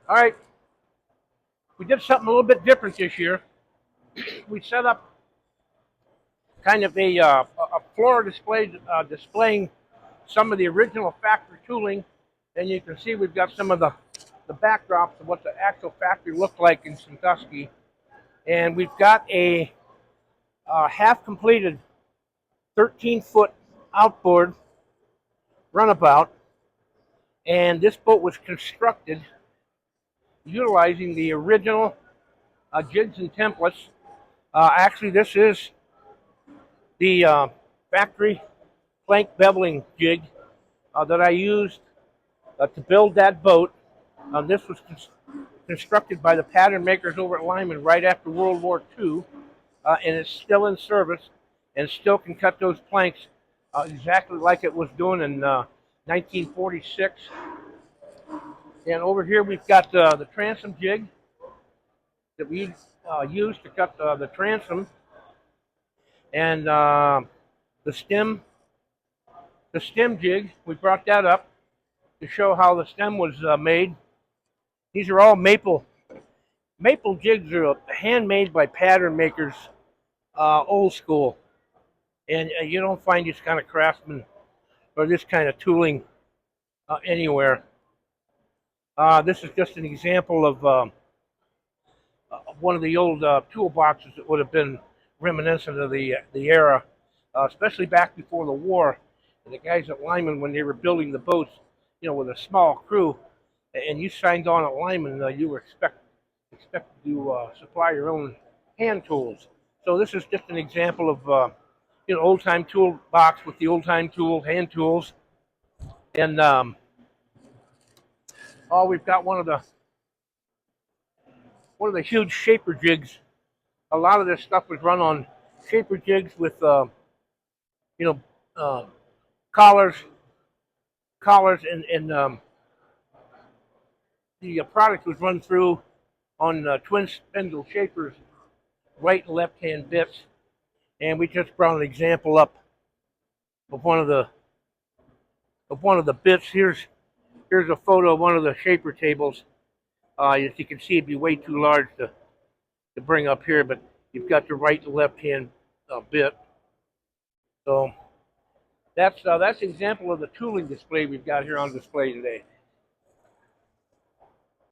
All right, we did something a little bit different this year. We set up kind of a floor display displaying some of the original factory tooling, and you can see we've got some of the backdrops of what the actual factory looked like in Sandusky, and we've got a half completed 13-foot outboard runabout, and this boat was constructed utilizing the original jigs and templates. Actually, this is the factory plank beveling jig that I used to build that boat. This was constructed by the pattern makers over at Lyman right after World War II, and it's still in service and still can cut those planks exactly like it was doing in 1946. And over here we've got the transom jig that we used to cut the transom, and the stem jig. We brought that up to show how the stem was made. These are all maple jigs are handmade by pattern makers, old school, and you don't find this kind of craftsman or this kind of tooling anywhere. This is just an example of one of the old toolboxes that would have been reminiscent of the era, especially back before the war. And the guys at Lyman, when they were building the boats, with a small crew, and you signed on at Lyman, you were expected to supply your own hand tools. So this is just an example of old time toolbox with the old time hand tools, and we've got one of the huge shaper jigs. A lot of this stuff was run on shaper jigs with you know uh, collars, and the product was run through on twin spindle shapers, right and left hand bits, and we just brought an example up of one of the bits. Here's a photo of one of the shaper tables. As you can see, it'd be way too large to bring up here, but you've got the right and left hand bit. So that's an example of the tooling display we've got here on display today.